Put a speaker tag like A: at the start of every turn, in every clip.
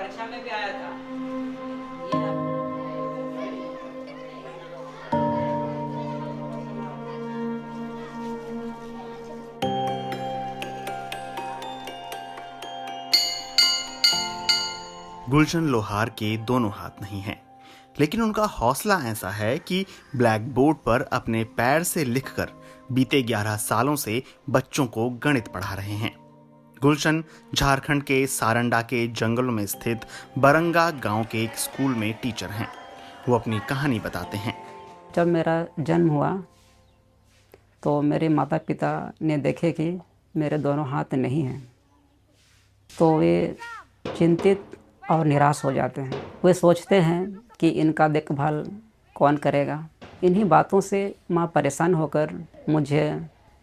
A: परीक्षा में भी आया था। ये ना
B: गुलशन लोहार के दोनों हाथ नहीं हैं, लेकिन उनका हौसला ऐसा है कि ब्लैक बोर्ड पर अपने पैर से लिखकर बीते 11 सालों से बच्चों को गणित पढ़ा रहे हैं। गुलशन झारखंड के सारंडा के जंगलों में स्थित बरंगा गांव के एक स्कूल में टीचर हैं। वो अपनी कहानी बताते हैं।
C: जब मेरा जन्म हुआ तो मेरे माता पिता ने देखे कि मेरे दोनों हाथ नहीं हैं, तो वे चिंतित और निराश हो जाते हैं। वे सोचते हैं कि इनका देखभाल कौन करेगा। इन्हीं बातों से माँ परेशान होकर मुझे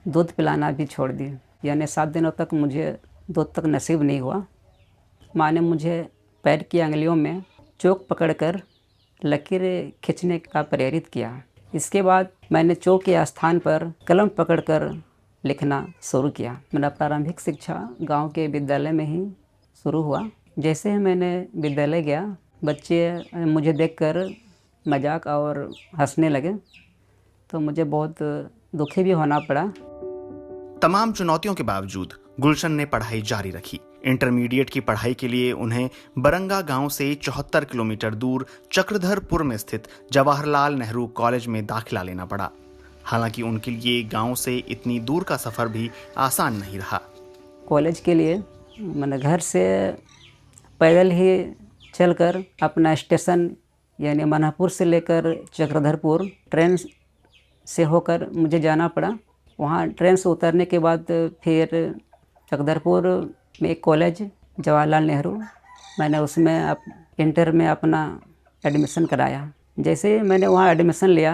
C: दूध पिलाना भी छोड़ दी, यानी 7 दिनों तक मुझे दूध तक नसीब नहीं हुआ। माँ ने मुझे पैर की अंगुलियों में चोक पकड़कर लकीर खींचने का प्रेरित किया। इसके बाद मैंने चोक के स्थान पर कलम पकड़कर लिखना शुरू किया। मेरा प्रारंभिक शिक्षा गांव के विद्यालय में ही शुरू हुआ। जैसे ही मैंने विद्यालय गया, बच्चे मुझे देखकर मजाक और हंसने लगे, तो मुझे बहुत दुखी भी होना पड़ा।
B: तमाम चुनौतियों के बावजूद गुलशन ने पढ़ाई जारी रखी। इंटरमीडिएट की पढ़ाई के लिए उन्हें बरंगा गांव से 74 किलोमीटर दूर चक्रधरपुर में स्थित जवाहरलाल नेहरू कॉलेज में दाखिला लेना पड़ा। हालांकि उनके लिए गांव से इतनी दूर का सफर भी आसान नहीं रहा।
C: कॉलेज के लिए मैंने घर से पैदल ही चलकर अपना स्टेशन यानी मनापुर से लेकर चक्रधरपुर ट्रेन से होकर मुझे जाना पड़ा। वहाँ ट्रेन से उतरने के बाद फिर चक्रधरपुर में एक कॉलेज जवाहरलाल नेहरू, मैंने उसमें इंटर में अपना एडमिशन कराया। जैसे ही मैंने वहाँ एडमिशन लिया,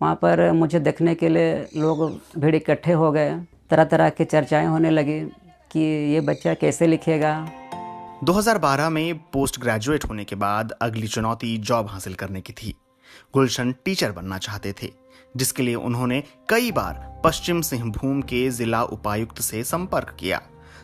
C: वहाँ पर मुझे देखने के लिए लोग भीड़ इकट्ठे हो गए। तरह तरह की चर्चाएं होने लगी कि ये बच्चा कैसे लिखेगा।
B: 2012 में पोस्ट ग्रेजुएट होने के बाद अगली चुनौती जॉब हासिल करने की थी। गुलशन टीचर बनना चाहते थे, जिसके लिए उन्होंने कई बार पश्चिम सिंहभूम के जिला उपायुक्त से संपर्क किया।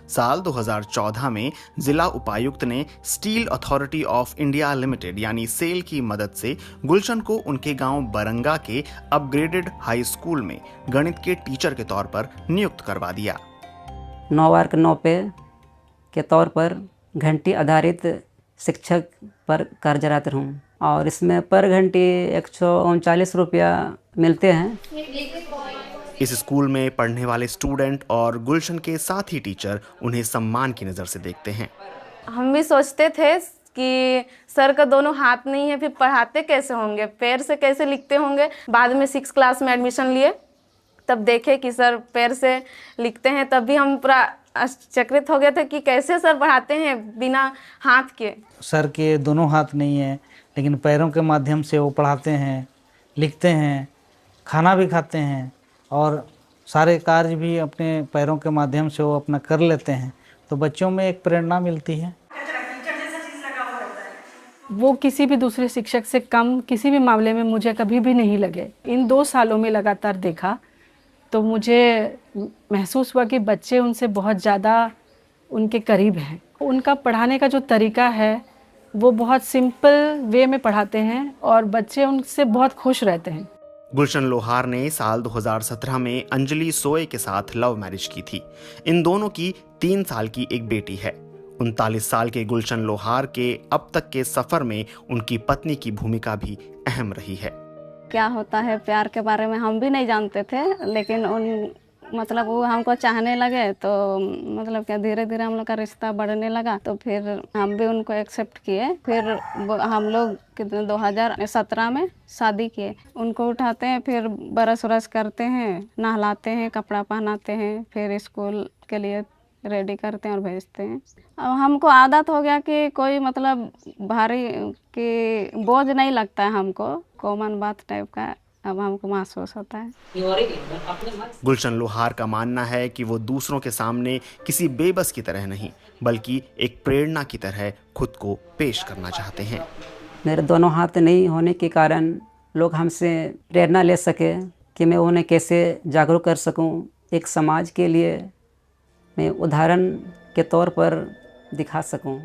B: साल 2014 में जिला उपायुक्त ने steel authority of India limited यानी सेल की मदद से गुलशन को उनके गांव बरंगा के अपग्रेडेड हाई स्कूल में गणित के टीचर के तौर पर नियुक्त करवा दिया।
C: 9 वर्ग 9 पे के तौर पर घंटी आधारित शिक्षक पर कार्यरत हूँ और इसमें पर घंटी 139 रुपया मिलते हैं।
B: इस स्कूल में पढ़ने वाले स्टूडेंट और गुलशन के साथी टीचर उन्हें सम्मान की नज़र से देखते हैं।
D: हम भी सोचते थे कि सर का दोनों हाथ नहीं है, फिर पढ़ाते कैसे होंगे, पैर से कैसे लिखते होंगे। बाद में 6 क्लास में एडमिशन लिए, तब देखे कि सर पैर से लिखते हैं, तब भी हम पूरा आश्चर्यचकित हो गए थे कि कैसे सर पढ़ाते हैं बिना हाथ के।
E: सर के दोनों हाथ नहीं है, लेकिन पैरों के माध्यम से वो पढ़ाते हैं, लिखते हैं, खाना भी खाते हैं और सारे कार्य भी अपने पैरों के माध्यम से वो अपना कर लेते हैं। तो बच्चों में एक प्रेरणा मिलती है।
F: वो किसी भी दूसरे शिक्षक से कम किसी भी मामले में मुझे कभी भी नहीं लगे। इन 2 सालों में लगातार देखा तो मुझे महसूस हुआ कि बच्चे उनसे बहुत ज़्यादा उनके करीब हैं। उनका पढ़ाने का जो तरीका है वो बहुत सिंपल वे में पढ़ाते हैं और बच्चे उनसे बहुत खुश रहते हैं।
B: गुलशन लोहार ने साल 2017 में अंजलि सोए के साथ लव मैरिज की थी। इन दोनों की 3 साल की एक बेटी है। 39 साल के गुलशन लोहार के अब तक के सफर में उनकी पत्नी की भूमिका भी अहम रही है।
D: क्या होता है प्यार के बारे में हम भी नहीं जानते थे, लेकिन वो हमको चाहने लगे तो क्या धीरे धीरे हम लोग का रिश्ता बढ़ने लगा। तो फिर हम भी उनको एक्सेप्ट किए। फिर हम लोग कितने 2017 में शादी किए। उनको उठाते हैं, फिर बरस वरस करते हैं, नहलाते हैं, कपड़ा पहनाते हैं, फिर स्कूल के लिए रेडी करते हैं और भेजते हैं। अब हमको आदत हो गया कि कोई भारी कि बोझ नहीं लगता है हमको, कॉमन बात टाइप का अब हमको महसूस होता है।
B: गुलशन लोहार का मानना है कि वो दूसरों के सामने किसी बेबस की तरह नहीं, बल्कि एक प्रेरणा की तरह खुद को पेश करना चाहते हैं।
C: मेरे दोनों हाथ नहीं होने के कारण लोग हमसे प्रेरणा ले सके कि मैं उन्हें कैसे जागरूक कर सकूं, एक समाज के लिए मैं उदाहरण के तौर पर दिखा सकूं।